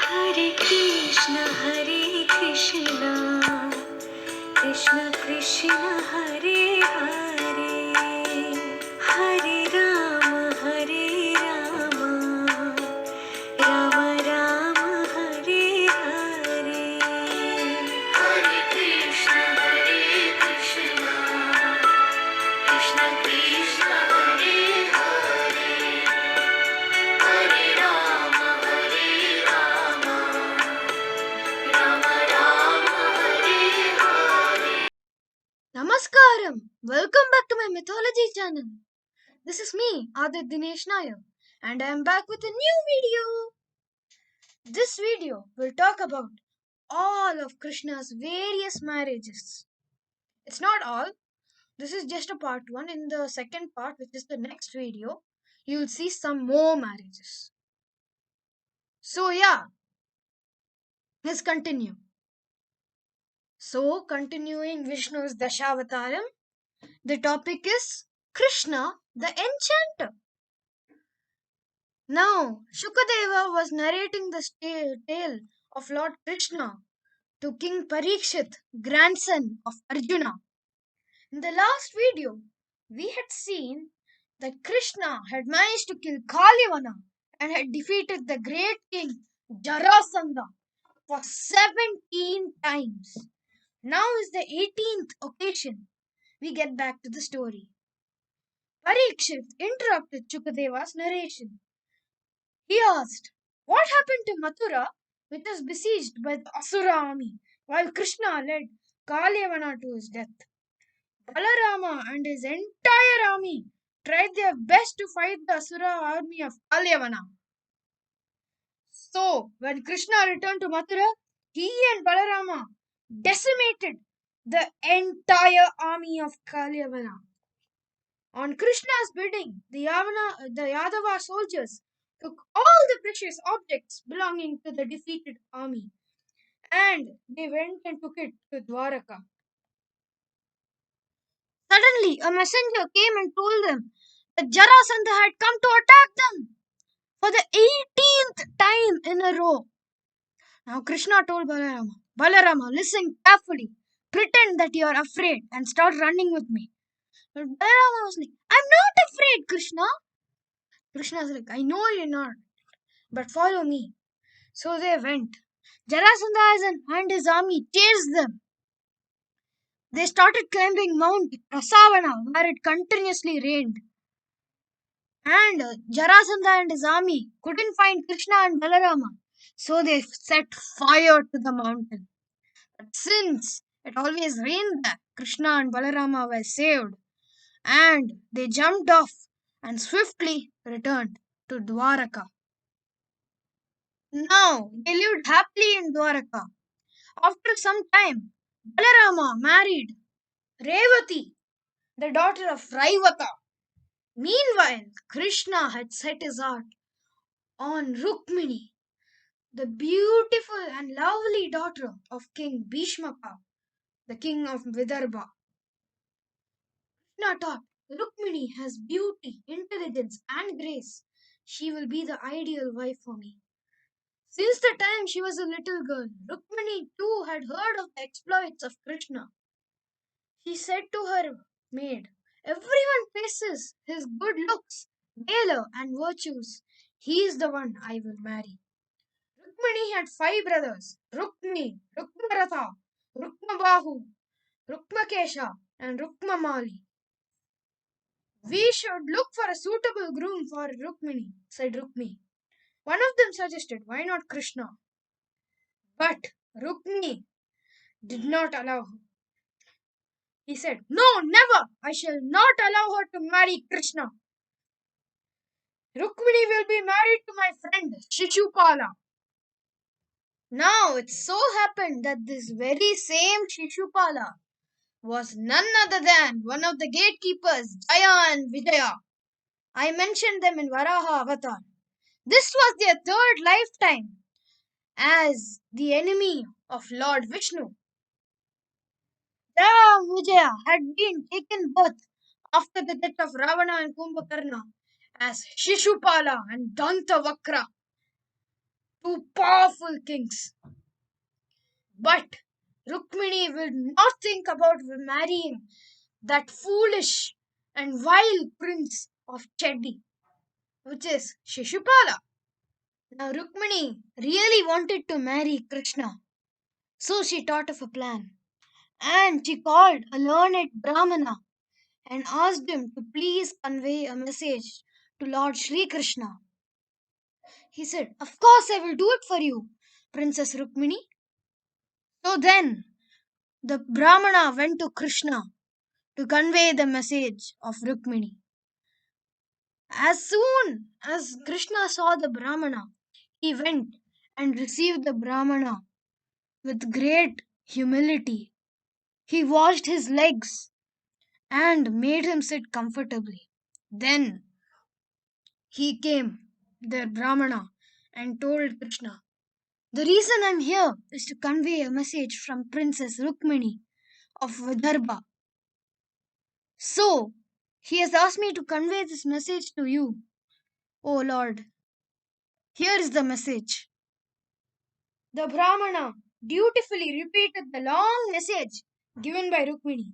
Hare Krishna, Krishna Krishna, Hare Hare, Hare Rama, Rama Rama, Hare Hare. Hare Krishna, Krishna Krishna, Hare Hare, Hare Rama, Rama Rama, Hare Hare. Namaskaram! Welcome back to my mythology channel. This is me, Adit Dinesh Nair, and I am back with a new video. This video will talk about all of Krishna's various marriages. It's not all, this is just a part 1. In the second part, which is the next video, you will see some more marriages. So, yeah, let's continue. So, continuing Vishnu's Dashavataram, the topic is Krishna the enchanter. Now, Shukadeva was narrating the tale of Lord Krishna to King Parikshit, grandson of Arjuna. In the last video, we had seen that Krishna had managed to kill Kalivana and had defeated the great king Jarasandha for 17 times. Now is the 18th occasion. We get back to the story. Parikshit interrupted Shukadeva's narration. He asked, what happened to Mathura, which was besieged by the Asura army, while Krishna led Kalyavana to his death? Balarama and his entire army tried their best to fight the Asura army of Kalyavana. So, when Krishna returned to Mathura, he and Balarama decimated the entire army of Kalyavana. On Krishna's bidding, the Yadava soldiers took all the precious objects belonging to the defeated army, and they went and took it to Dwaraka. Suddenly, a messenger came and told them that Jarasandha had come to attack them for the 18th time in a row. Now Krishna told Balarama, listen carefully, pretend that you are afraid and start running with me. But Balarama was like, I'm not afraid, Krishna. Krishna was like, I know you're not, but follow me. So they went. Jarasandha and his army chased them. They started climbing Mount Prasavana, where it continuously rained. And Jarasandha and his army couldn't find Krishna and Balarama, so they set fire to the mountain. But since it always rained there, Krishna and Balarama were saved, and they jumped off and swiftly returned to Dwaraka. Now they lived happily in Dwaraka. After some time, Balarama married Revati, the daughter of Raivata. Meanwhile, Krishna had set his heart on Rukmini, the beautiful and lovely daughter of King Bhishmaka, the king of Vidarbha. Krishna thought, Rukmini has beauty, intelligence, and grace. She will be the ideal wife for me. Since the time she was a little girl, Rukmini too had heard of the exploits of Krishna. She said to her maid, everyone praises his good looks, valor, and virtues. He is the one I will marry. Rukmini had 5 brothers, Rukmi, Rukmaratha, Rukmabahu, Rukmakesha, and Rukmamali. We should look for a suitable groom for Rukmini, said Rukmi. One of them suggested, why not Krishna? But Rukmini did not allow her. He said, no, never! I shall not allow her to marry Krishna. Rukmini will be married to my friend Shishupala. Now it so happened that this very same Shishupala was none other than one of the gatekeepers, Jaya and Vijaya. I mentioned them in Varaha Avatar. This was their 3rd lifetime as the enemy of Lord Vishnu. Jaya and Vijaya had been taken birth after the death of Ravana and Kumbhakarna as Shishupala and Dantavakra, 2 to powerful kings. But Rukmini will not think about marrying that foolish and vile prince of Cheddi, which is Shishupala. Now Rukmini really wanted to marry Krishna, so she thought of a plan. And she called a learned Brahmana and asked him to please convey a message to Lord Sri Krishna. He said, "Of course, I will do it for you, Princess Rukmini." So then the Brahmana went to Krishna to convey the message of Rukmini. As soon as Krishna saw the Brahmana, he went and received the Brahmana with great humility. He washed his legs and made him sit comfortably. Then he came, the Brahmana, and told Krishna, "The reason I'm here is to convey a message from Princess Rukmini of Vidarbha. So, he has asked me to convey this message to you, O Lord. Here is the message." The Brahmana dutifully repeated the long message given by Rukmini.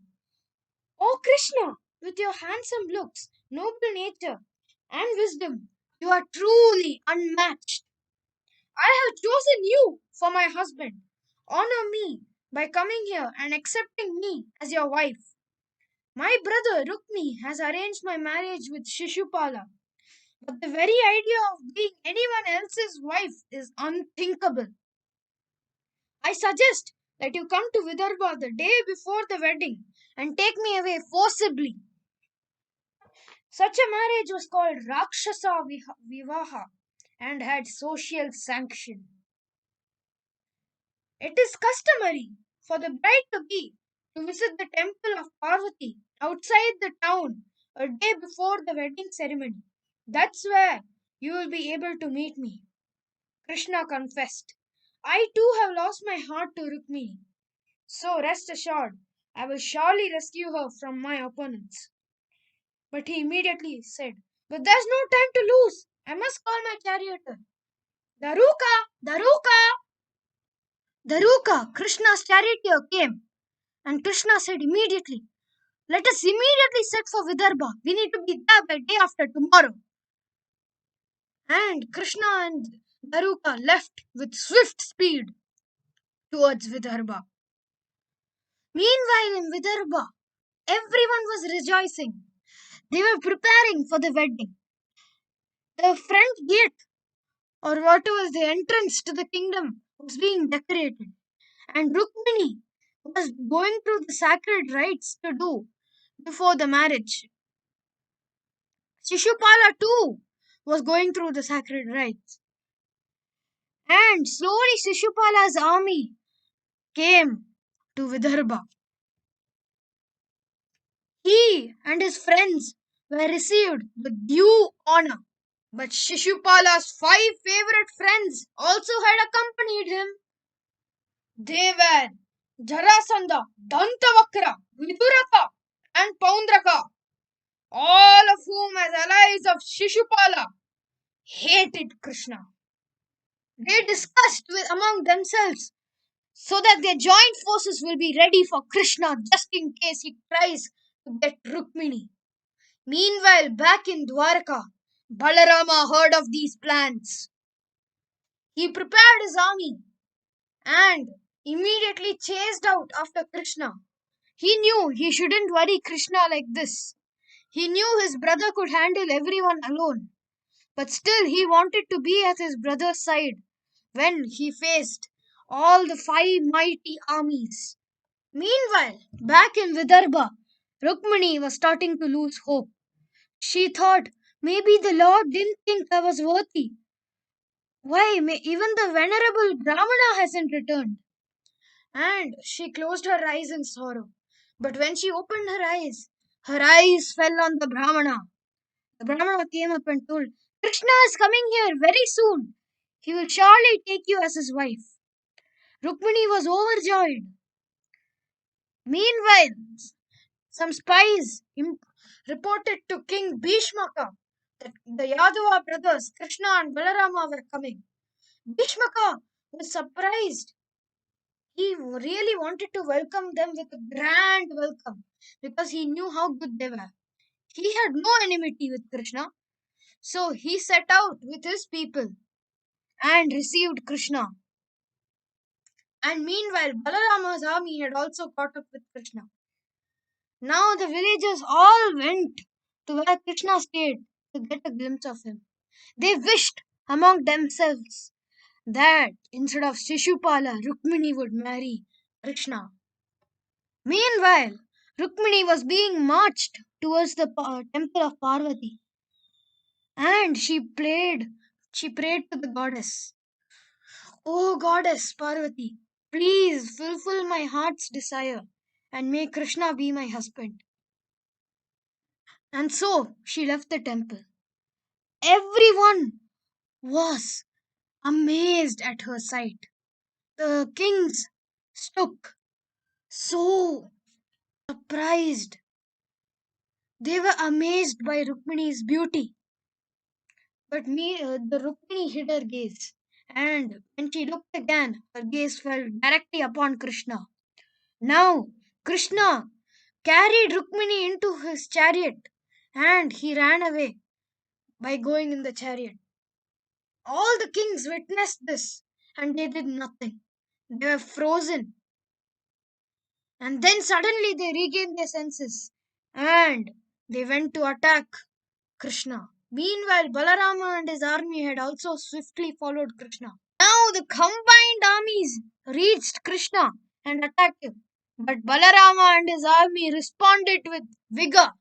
"O Krishna, with your handsome looks, noble nature, and wisdom, you are truly unmatched. I have chosen you for my husband. Honor me by coming here and accepting me as your wife. My brother Rukmi has arranged my marriage with Shishupala, but the very idea of being anyone else's wife is unthinkable. I suggest that you come to Vidarbha the day before the wedding and take me away forcibly." Such a marriage was called Rakshasa Vivaha and had social sanction. It is customary for the bride to be to visit the temple of Parvati outside the town a day before the wedding ceremony. "That's where you will be able to meet me," Krishna confessed. "I too have lost my heart to Rukmini, so rest assured, I will surely rescue her from my opponents." But he immediately said, "But there's no time to lose. I must call my charioteer. Daruka! Daruka! Daruka!" Krishna's charioteer came, and Krishna said immediately, "Let us immediately set for Vidarbha. We need to be there by day after tomorrow." And Krishna and Daruka left with swift speed towards Vidarbha. Meanwhile, in Vidarbha, everyone was rejoicing. They were preparing for the wedding. The front gate, or what was the entrance to the kingdom, was being decorated, and Rukmini was going through the sacred rites to do before the marriage. Shishupala too was going through the sacred rites. And slowly Shishupala's army came to Vidarbha. He and his friends were received with due honor. But Shishupala's 5 favorite friends also had accompanied him. They were Jarasandha, Dantavakra, Vidurata, and Paundraka, all of whom, as allies of Shishupala, hated Krishna. They discussed among themselves so that their joint forces will be ready for Krishna just in case he tries to get Rukmini. Meanwhile, back in Dwarka, Balarama heard of these plans. He prepared his army and immediately chased out after Krishna. He knew he shouldn't worry Krishna like this. He knew his brother could handle everyone alone. But still, he wanted to be at his brother's side when he faced all the 5 mighty armies. Meanwhile, back in Vidarbha, Rukmini was starting to lose hope. She thought, maybe the Lord didn't think I was worthy. Why, even the venerable Brahmana hasn't returned. And she closed her eyes in sorrow. But when she opened her eyes fell on the Brahmana. The Brahmana came up and told, "Krishna is coming here very soon. He will surely take you as his wife." Rukmini was overjoyed. Meanwhile, some spies reported to King Bhishmaka that the Yadava brothers Krishna and Balarama were coming. Bhishmaka was surprised. He really wanted to welcome them with a grand welcome because he knew how good they were. He had no enmity with Krishna, so he set out with his people and received Krishna. And meanwhile, Balarama's army had also caught up with Krishna. Now the villagers all went to where Krishna stayed to get a glimpse of him. They wished among themselves that instead of Shishupala, Rukmini would marry Krishna. Meanwhile, Rukmini was being marched towards the temple of Parvati, and she prayed to the goddess. O goddess Parvati, please fulfill my heart's desire and make Krishna be my husband. And so she left the temple. Everyone was amazed at her sight. The kings stood so surprised. They were amazed by Rukmini's beauty. But the Rukmini hid her gaze, and when she looked again, her gaze fell directly upon Krishna. Now, Krishna carried Rukmini into his chariot, and he ran away by going in the chariot. All the kings witnessed this, and they did nothing. They were frozen, and then suddenly they regained their senses, and they went to attack Krishna. Meanwhile, Balarama and his army had also swiftly followed Krishna. Now the combined armies reached Krishna and attacked him. But Balarama and his army responded with vigor.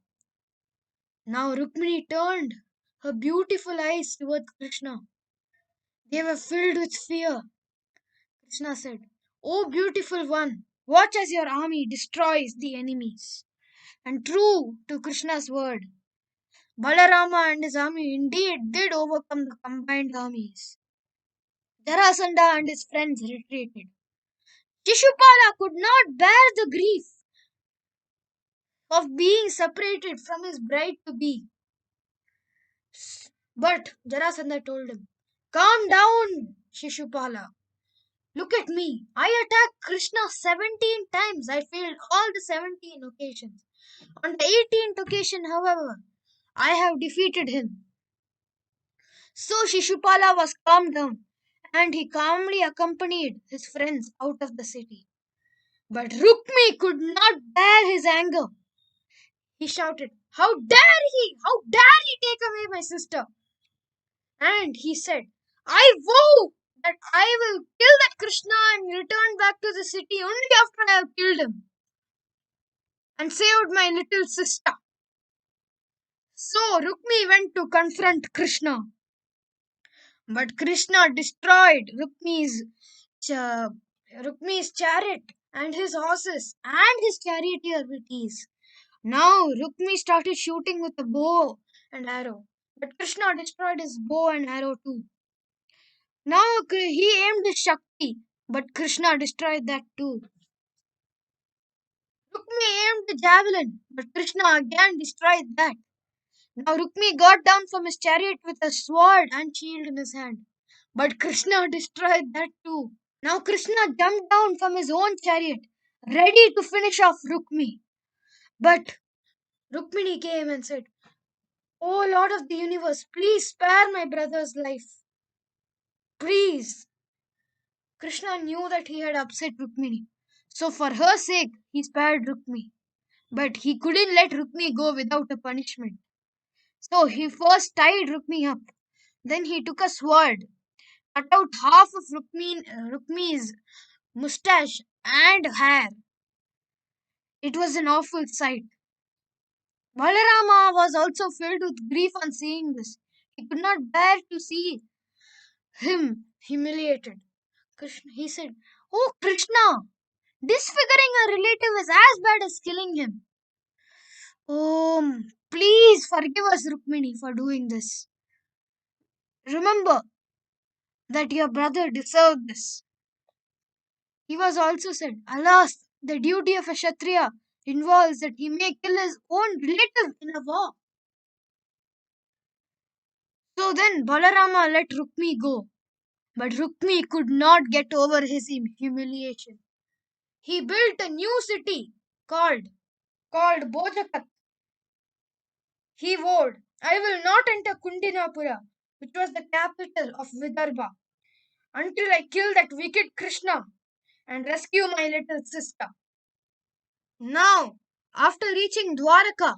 Now Rukmini turned her beautiful eyes towards Krishna. They were filled with fear. Krishna said, O beautiful one, watch as your army destroys the enemies. And true to Krishna's word, Balarama and his army indeed did overcome the combined armies. Jarasandha and his friends retreated. Shishupala could not bear the grief of being separated from his bride to be. But Jarasandha told him, Calm down, Shishupala. Look at me. I attacked Krishna 17 times. I failed all the 17 occasions. On the 18th occasion, however, I have defeated him. So Shishupala was calmed down, and he calmly accompanied his friends out of the city. But Rukmi could not bear his anger. He shouted, How dare he! How dare he take away my sister! And he said, I vow that I will kill that Krishna and return back to the city only after I have killed him and saved my little sister. So Rukmi went to confront Krishna. But Krishna destroyed Rukmi's chariot and his horses and his charioteer with ease. Now Rukmi started shooting with a bow and arrow. But Krishna destroyed his bow and arrow too. Now he aimed his Shakti, but Krishna destroyed that too. Rukmi aimed the javelin, but Krishna again destroyed that. Now Rukmi got down from his chariot with a sword and shield in his hand, but Krishna destroyed that too. Now Krishna jumped down from his own chariot, ready to finish off Rukmi. But Rukmini came and said, O Lord of the universe, please spare my brother's life. Please. Krishna knew that he had upset Rukmini. So for her sake, he spared Rukmi. But he couldn't let Rukmi go without a punishment. So he first tied Rukmi up. Then he took a sword, cut out half of Rukmi's mustache and hair. It was an awful sight. Balarama was also filled with grief on seeing this. He could not bear to see him humiliated. He said, Oh Krishna, disfiguring a relative is as bad as killing him. Oh, please forgive us, Rukmini, for doing this. Remember that your brother deserved this. He was also said, Alas, the duty of a Kshatriya involves that he may kill his own relative in a war. So then Balarama let Rukmi go. But Rukmi could not get over his humiliation. He built a new city called Bojapat. He vowed, I will not enter Kundinapura, which was the capital of Vidarbha, until I kill that wicked Krishna and rescue my little sister. Now, after reaching Dwaraka,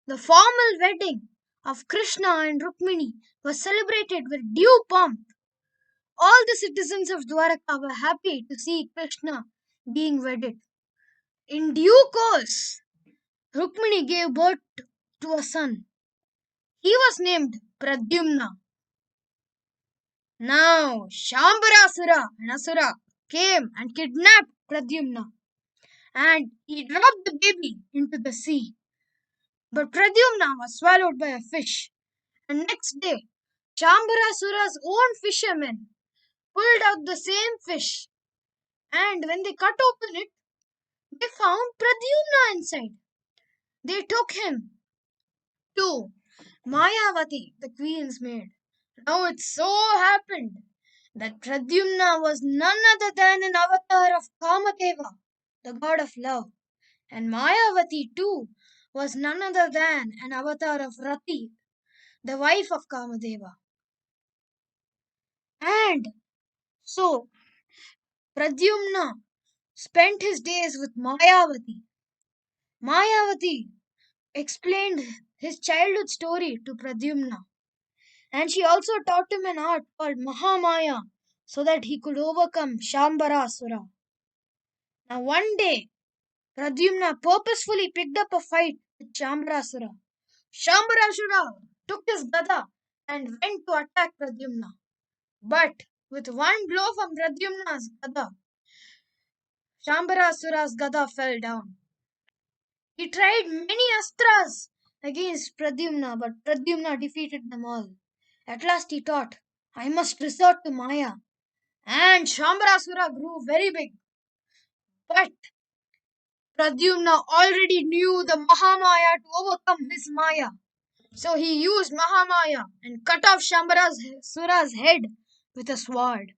the formal wedding of Krishna and Rukmini was celebrated with due pomp. All the citizens of Dwaraka were happy to see Krishna being wedded. In due course, Rukmini gave birth to a son. He was named Pradyumna. Now, Shambarasura and Asura came and kidnapped Pradyumna, and he dropped the baby into the sea. But Pradyumna was swallowed by a fish, and next day, Shambarasura's own fishermen pulled out the same fish, and when they cut open it, they found Pradyumna inside. They took him to Mayavati, the queen's maid. Now it so happened that Pradyumna was none other than an avatar of Kamadeva, the god of love, and Mayavati too was none other than an avatar of Rati, the wife of Kamadeva. And so Pradyumna spent his days with Mayavati. Mayavati explained his childhood story to Pradyumna, and she also taught him an art called Mahamaya so that he could overcome Shambarasura. Now one day, Pradyumna purposefully picked up a fight with Shambarasura. Shambarasura took his gada and went to attack Pradyumna. But with one blow from Pradyumna's gada, Shambarasura's gada fell down. He tried many astras against Pradyumna, but Pradyumna defeated them all. At last he thought, I must resort to Maya. And Shambarasura grew very big. But Pradyumna already knew the Mahamaya to overcome his Maya. So he used Mahamaya and cut off Shambarasura's head with a sword.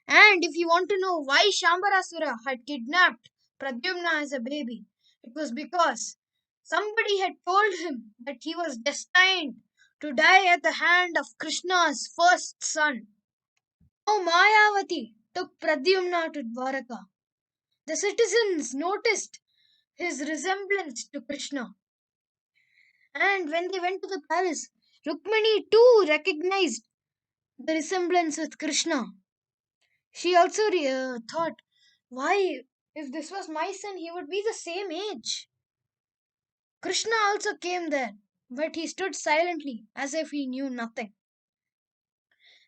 And if you want to know why Shambarasura had kidnapped Pradyumna as a baby, it was because somebody had told him that he was destined to die at the hand of Krishna's first son. Now Mayavati took Pradyumna to Dwaraka. The citizens noticed his resemblance to Krishna. And when they went to the palace, Rukmini too recognized the resemblance with Krishna. She also thought, why, if this was my son, he would be the same age. Krishna also came there, but he stood silently as if he knew nothing.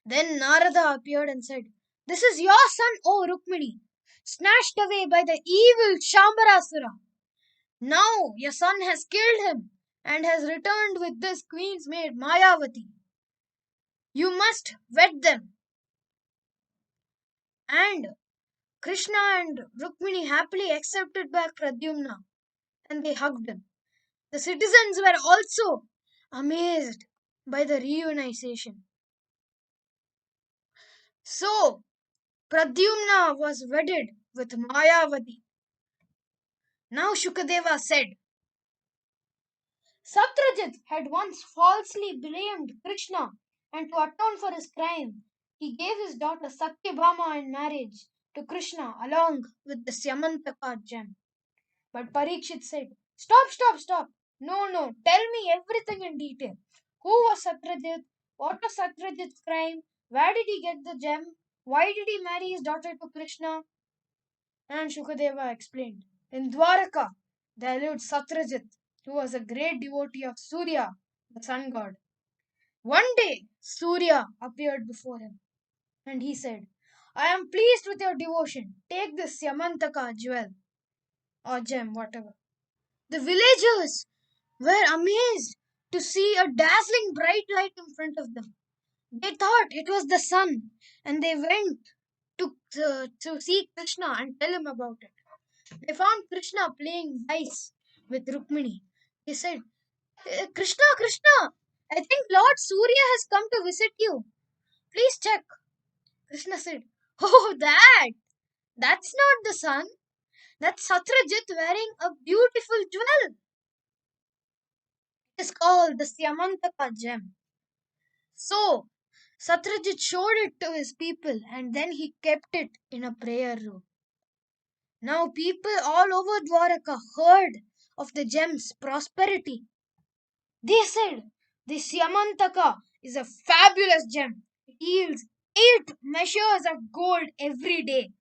Then Narada appeared and said, This is your son, O Rukmini, snatched away by the evil Shambarasura. Now your son has killed him and has returned with this queen's maid Mayavati. You must wed them. And Krishna and Rukmini happily accepted back Pradyumna and they hugged him. The citizens were also amazed by the reunification. So Pradyumna was wedded with Mayavati. Now Shukadeva said, Satyajit had once falsely blamed Krishna, and to atone for his crime, he gave his daughter Satyabhama in marriage to Krishna along with the Syamantaka gem. But Parikshit said, Stop, stop, stop. No, no, tell me everything in detail. Who was Satyajit? What was Satyajit's crime? Where did he get the gem? Why did he marry his daughter to Krishna? And Shukadeva explained. In Dwaraka, there lived Satyajit, who was a great devotee of Surya, the sun god. One day, Surya appeared before him, and he said, I am pleased with your devotion. Take this Yamantaka jewel, or gem, whatever. The villagers were amazed to see a dazzling bright light in front of them. They thought it was the sun, and they went to see Krishna and tell him about it. They found Krishna playing dice with Rukmini. They said, Krishna, Krishna, I think Lord Surya has come to visit you. Please check. Krishna said, "Oh, that's not the sun. That's Satrajit wearing a beautiful jewel. It is called the Syamantaka gem." So, Satrajit showed it to his people and then he kept it in a prayer room. Now, people all over Dwaraka heard of the gem's prosperity. They said, "This Yamantaka is a fabulous gem. It yields 8 measures of gold every day.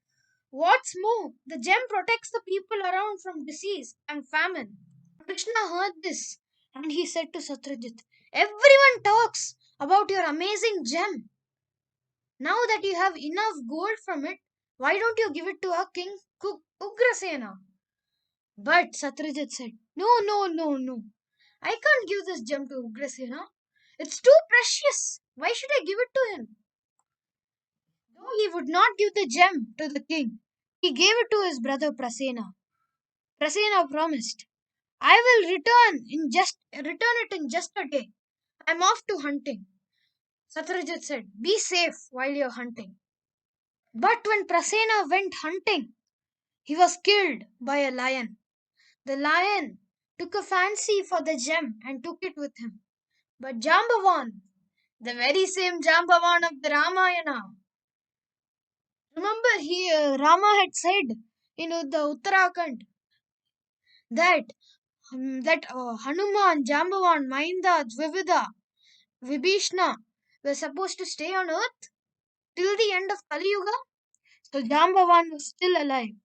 What's more, the gem protects the people around from disease and famine." Krishna heard this and he said to Satrajit, "Everyone talks about your amazing gem. Now that you have enough gold from it, why don't you give it to our king Ugrasena?" But Satrajit said, "No, no, no, no. I can't give this gem to Ugrasena. It's too precious. Why should I give it to him?" Though he would not give the gem to the king, he gave it to his brother Prasena. Prasena promised, "I will return it in just a day. I'm off to hunting." Satrajit said, "Be safe while you're hunting." But when Prasena went hunting, he was killed by a lion. The lion took a fancy for the gem and took it with him. But Jambavan, the very same Jambavan of the Ramayana, remember Rama had said in the Uttarakhand that Hanuman, Jambavan, Mainda, Dvivida, Vibhishna were supposed to stay on earth till the end of Kali Yuga. So Jambavan was still alive.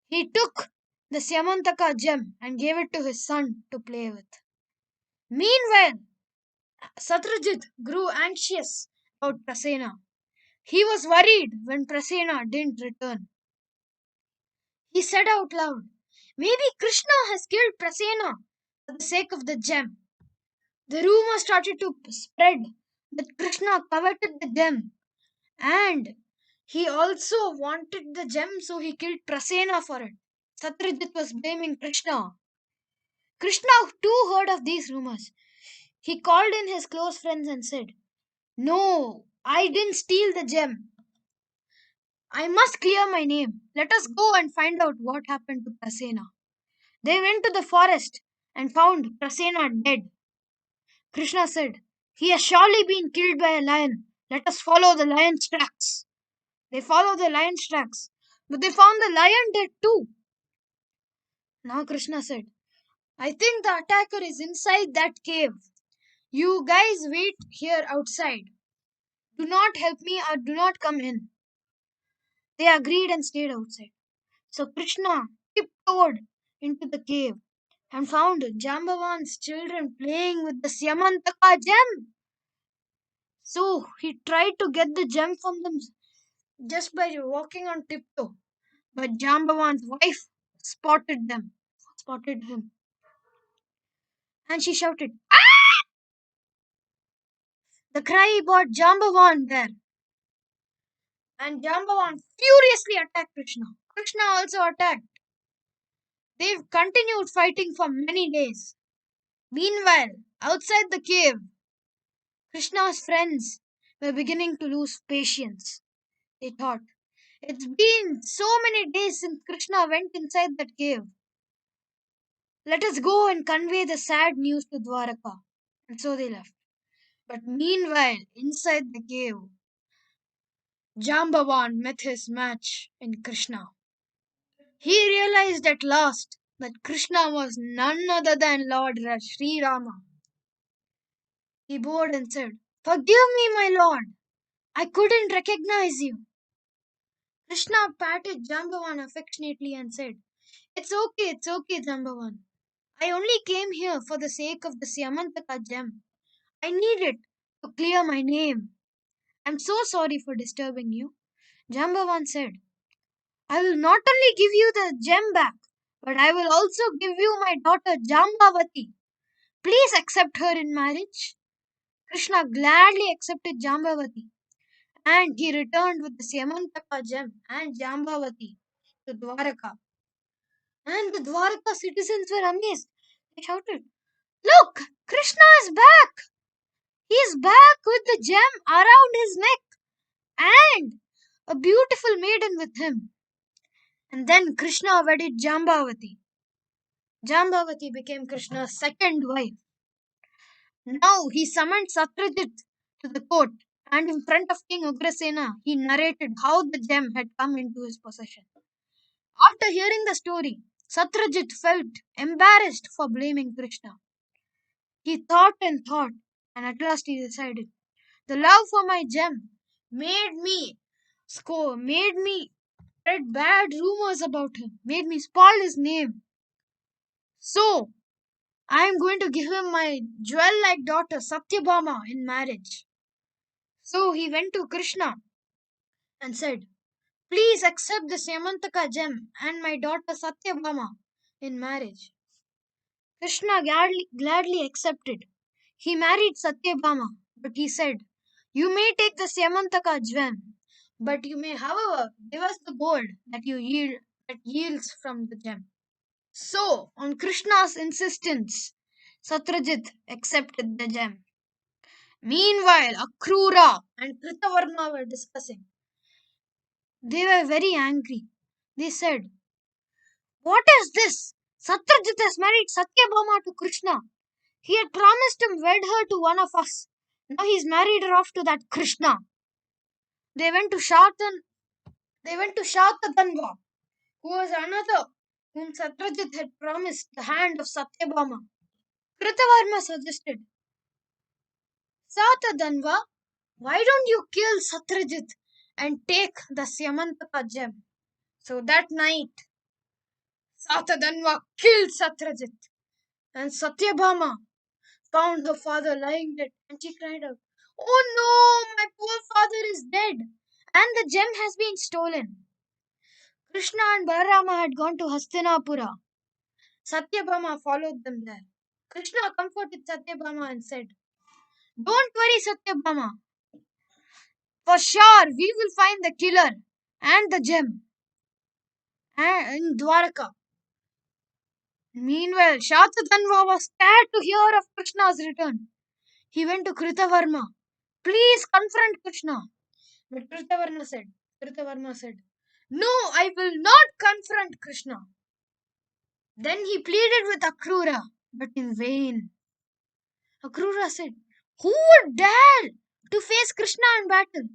He took the Syamantaka gem and gave it to his son to play with. Meanwhile, Satrajit grew anxious about Prasena. He was worried when Prasena didn't return. He said out loud, "Maybe Krishna has killed Prasena for the sake of the gem." The rumor started to spread that Krishna coveted the gem and he also wanted the gem, so he killed Prasena for it. Satrajit was blaming Krishna. Krishna too heard of these rumors. He called in his close friends and said, "No, I didn't steal the gem. I must clear my name. Let us go and find out what happened to Prasena." They went to the forest and found Prasena dead. Krishna said, "He has surely been killed by a lion. Let us follow the lion's tracks." They followed the lion's tracks, but they found the lion dead too. Now Krishna said, "I think the attacker is inside that cave. You guys wait here outside. Do not help me or do not come in." They agreed and stayed outside. So Krishna tiptoed into the cave and found Jambavan's children playing with the Syamantaka gem. So he tried to get the gem from them just by walking on tiptoe. But Jambavan's wife spotted him, and she shouted, "Ah!" The cry brought Jambavan there, and Jambavan furiously attacked Krishna. Krishna also attacked. They continued fighting for many days. Meanwhile, outside the cave, Krishna's friends were beginning to lose patience. They thought, "It's been so many days since Krishna went inside that cave. Let us go and convey the sad news to Dwaraka." And so they left. But meanwhile, inside the cave, Jambavan met his match in Krishna. He realized at last that Krishna was none other than Lord Sri Rama. He bowed and said, "Forgive me, my lord. I couldn't recognize you." Krishna patted Jambavan affectionately and said, it's okay, Jambavan. I only came here for the sake of the Syamantaka gem. I need it to clear my name. I'm so sorry for disturbing you." Jambavan said, "I will not only give you the gem back, but I will also give you my daughter Jambavati. Please accept her in marriage." Krishna gladly accepted Jambavati and he returned with the Syamantaka gem and Jambavati to Dwaraka. And the Dwaraka citizens were amazed. They shouted, "Look, Krishna is back! He is back with the gem around his neck and a beautiful maiden with him. And then Krishna wedded Jambavati. Jambavati became Krishna's second wife. Now he summoned Satyajit to the court, and in front of King Ugrasena, he narrated how the gem had come into his possession. After hearing the story, Satyajit felt embarrassed for blaming Krishna. He thought and thought, and at last he decided. The love for my gem made me spread bad rumors about him, made me spoil his name. So, I am going to give him my jewel-like daughter Satyabhama in marriage. So he went to Krishna and said, please accept the Samantaka gem and my daughter Satyabhama in marriage. Krishna gladly accepted. He married Satyabhama, but he said, you may take the Samantaka gem, but you may, however, give us the gold that yields from the gem. So, on Krishna's insistence, Satyajit accepted the gem. Meanwhile, Akrura and Kritavarma were discussing. They were very angry. They said, what is this? Satyajit has married Satyabhama to Krishna. He had promised him wed her to one of us. Now he's married her off to that Krishna. They went to Shatadanva, who was another whom Satyajit had promised the hand of Satyabhama. Kritavarma suggested, Satadanva, why don't you kill Satyajit and take the Syamantaka gem? So that night, Satadanva killed Satyajit, and Satyabhama found her father lying dead, and she cried out, oh no, my poor father is dead, and the gem has been stolen. Krishna and Balarama had gone to Hastinapura. Satyabhama followed them there. Krishna comforted Satyabhama and said, don't worry, Satyabhama. For sure, we will find the killer and the gem in Dwaraka. Meanwhile, Shatatanva was scared to hear of Krishna's return. He went to Kritavarma. Please confront Krishna. But Kritavarma said, no, I will not confront Krishna. Then he pleaded with Akrura, but in vain. Akrura said, who would dare to face Krishna in battle?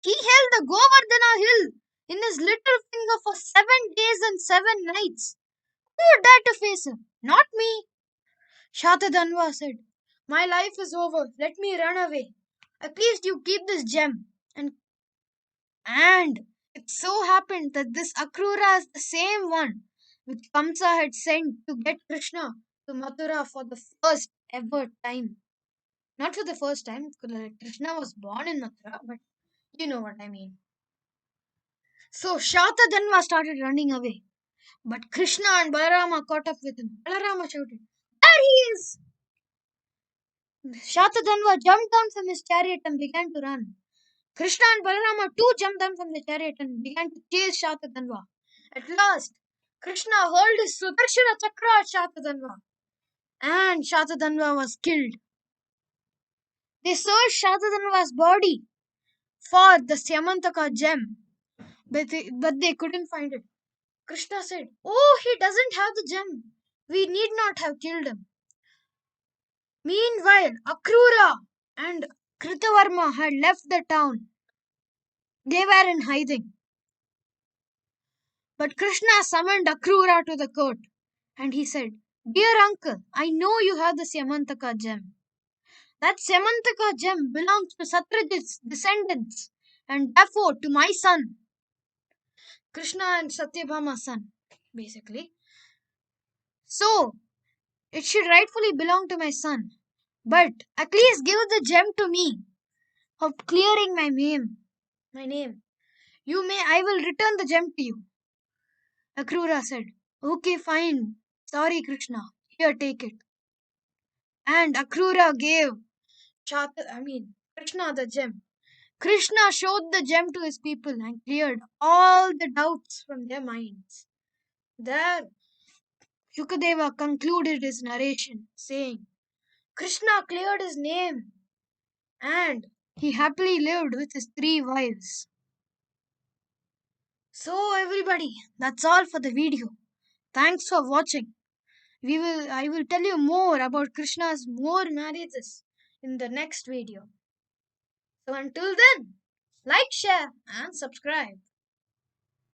He held the Govardhana hill in his little finger for 7 days and 7 nights. Who would dare to face him? Not me. Shatadanva said, my life is over. Let me run away. At least you keep this gem. And it so happened that this Akrura is the same one which Kamsa had sent to get Krishna to Mathura for the first ever time. Not for the first time, Krishna was born in Mathura, but you know what I mean. So Shatadanva started running away. But Krishna and Balarama caught up with him. Balarama shouted, there he is! Shatadanva jumped down from his chariot and began to run. Krishna and Balarama too jumped down from the chariot and began to chase Shatadanva. At last, Krishna hurled his Sudarshana Chakra at Shatadanva, and Shatadanva was killed. They searched Shatadanva's body for the Syamantaka gem, but they couldn't find it. Krishna said, oh, he doesn't have the gem. We need not have killed him. Meanwhile, Akrura and Kritavarma had left the town. They were in hiding. But Krishna summoned Akrura to the court, and he said, dear uncle, I know you have the Syamantaka gem. That Syamantaka gem belongs to Satyajit's descendants, and therefore to my son. Krishna and Satyabhama's son, basically. So, it should rightfully belong to my son. But at least give the gem to me for clearing my name. I will return the gem to you. Akrura said, okay, fine. Sorry, Krishna. Here, take it. And Akrura gave Krishna the gem. Krishna showed the gem to his people and cleared all the doubts from their minds. There, Shukadeva concluded his narration, saying, Krishna cleared his name and he happily lived with his 3 wives. So everybody, that's all for the video. Thanks for watching. I will tell you more about Krishna's more marriages in the next video. So until then, like, share and subscribe.